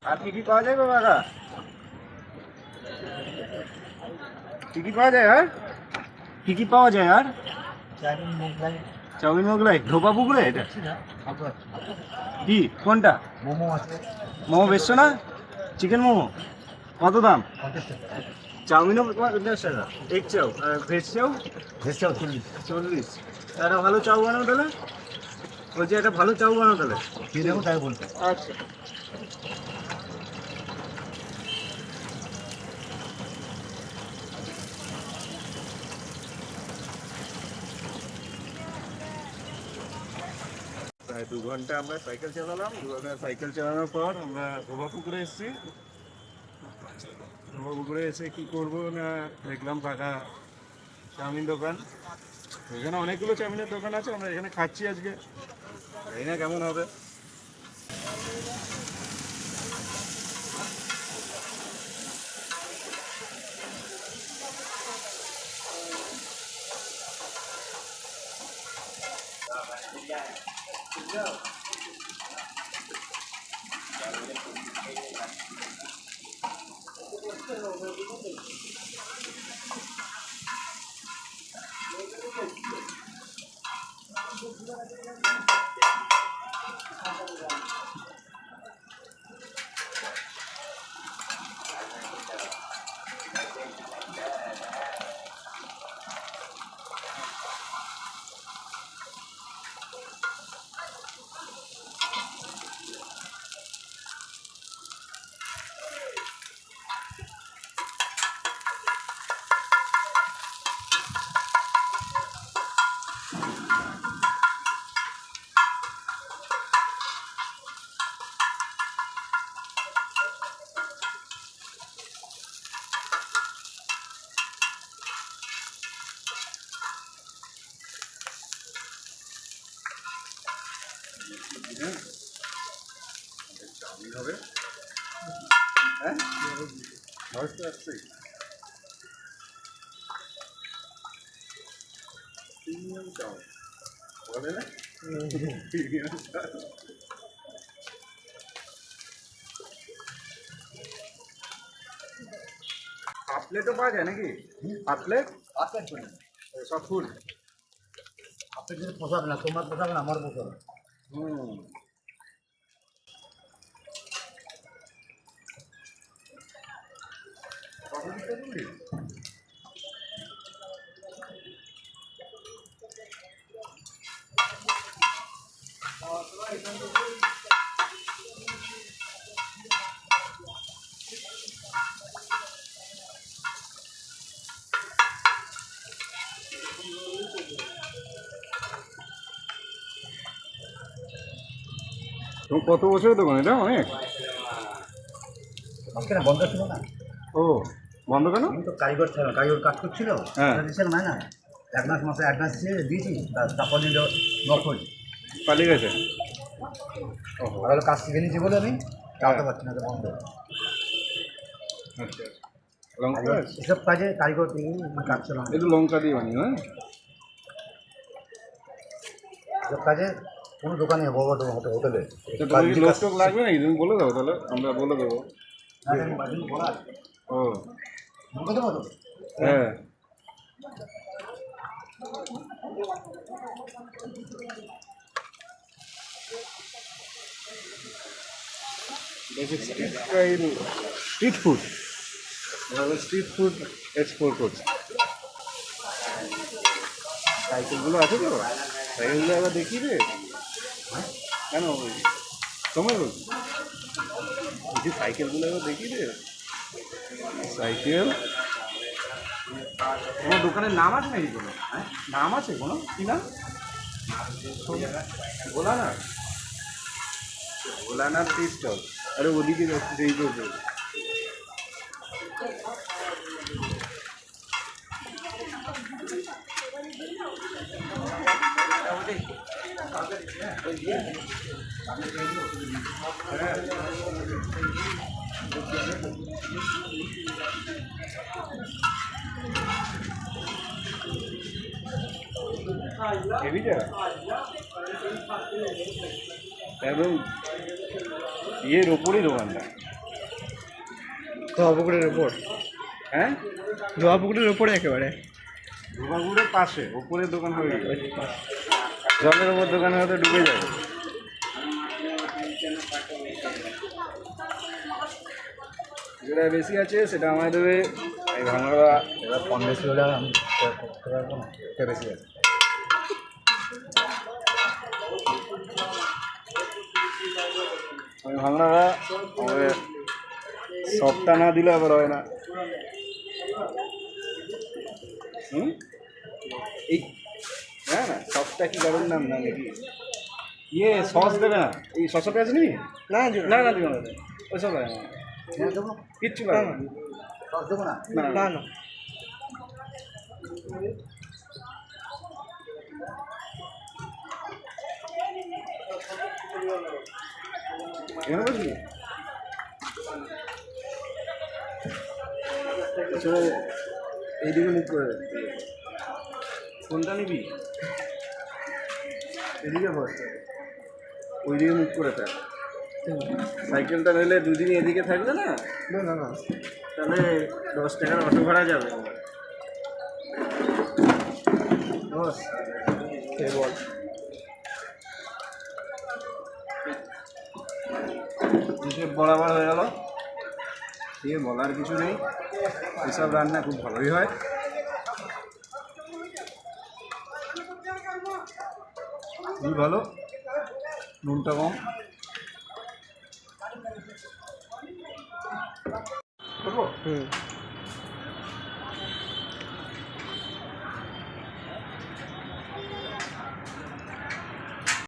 আর কি কি পাওয়া যায় গো কাকা? কি কি পাওয়া যায় আর কি কি পাওয়া যায় আর? চাউমিন মোগলাই ধোপা পুকুরে এটা কি কোনটা? মোমো আছে, মোমো বেচছো না? চিকেন মোমো কত দাম? চাউমিনও 50 টাকা, এগ চাউ আর ভেজ চাউ ভেজ চাও 40। 40। একটা ভালো চাউ বানাও তাহলে, বলছি একটা ভালো চাউ বানাও তাহলে। কি দেবো তাই বলতে। আচ্ছা প্রায় 2 ঘন্টা আমরা সাইকেল চালালাম। 2 ঘন্টা সাইকেল চালানোর পর আমরা ধোবা পুকুরে এসেছি। ধোবা পুকুরে এসে কী করবো না দেখলাম ফাঁকা চাউমিন দোকান। এখানে অনেকগুলো চাউমিনের দোকান আছে, আমরা এখানে খাচ্ছি আজকে, জানি না কেমন হবে। চাউমিন হবে, হ্যাঁ ভয়েস তো আসছেই। প্রিমিয়াম চাউমিন বলে না, প্রিমিয়াম চাউমিন। হাফ প্লেটও পাওয়া যায় নাকি? হাফ প্লেট আপনার জন্য সব ফুল। আপনার জন্য পোষাবে না, তোমার পোষাবে না, আমার পোষাবে। হুম কত দিতে বলি? তোমার কত বছরের দোকান এটা? অনেক। আজকে না বন্ধ ছিল না, ও বন্ধ কেন? আমি তো কারিগর ছিল, কারিগর কাজ করছিল। হ্যাঁ। দিয়েছিল না না, অ্যাডভান্স মাসে অ্যাডভান্স দিয়েছি, তারপর দিল নকল। পালিয়ে গেছে। ওহো আর হলো কাজ শিখে নিয়েছি বলে আমি চালাতে পারছি না, তো বন্ধ। আচ্ছা লঙ্কা এসব কাজে কারিগর কাজ ছিল না। একটু লঙ্কা দিয়ে বানিয়ে, হ্যাঁ এসব কাজে কোনো দোকানে বড় বড় হোটেলে তোমার কি লোক টোক লাগবে নাকি? তুমি বলে দাও তাহলে, আমরা বলে দেবো। ও ঢুকে দেবো তো। হ্যাঁ street food, street food explore করছি। সাইকেলগুলো আছে তো, সাইকেলগুলো একবার দেখি রে। কেন সময় বলছি, বলছি সাইকেলগুলো একবার দেখি রে। সাইকেল তোমার দোকানের নাম আছে নাকি কোনো? নাম আছে কোনো? কি নাম? Bholanath, Bholanath tea stall. আরে ওদিকে যাচ্ছি সেই করবে। হেভি জায়গা একদম ইয়ের ওপরই দোকানটা। ধোয়াপুকুরের ওপর, হ্যাঁ ধোয়াপুকুরের ওপরে একেবারে। দুর্গাপুরের পাশে ওপরে দোকান হবে, জলের ওপর দোকানে হয়তো ডুবে যাবে। যেটা বেশি আছে সেটা আমায় দেবে এই ভাঙড়া। এবার কম বেশি হলে আমি করতে পারবো না, এটা বেশি আছে। ওই ভাঙড়ারা আমাদের সবটা না দিলে আবার হয় না। হুম, এই হ্যাঁ না, সবটা কি কারণ নাম না নাকি? ইয়ে সস দেবে না, এই শসা পেঁয়াজ নিবি? না না না দিও না, ওইসব হয় না, হ্যাঁ দেবো না, কিচ্ছু পাবে না। সস দেবো না। না না না না, এখানে বসবি? আচ্ছা, এইদিকে মুখ করে দে। কোনটা নিবি? এদিকে বস, ওইদিকে মুখ করে থাক। সাইকেলটা নিলে দুদিন এদিকে থাকবে না, না না না, তাহলে 10 টাকার অটো ভাড়া যাবে। বস, এই বল। হিসেব বরাবর হয়ে গেল, দিয়ে বলার কিছু নেই। এসব রান্না খুব ভালোই হয়। খুবই ভালো, নুনটা কম। করবো? হুম।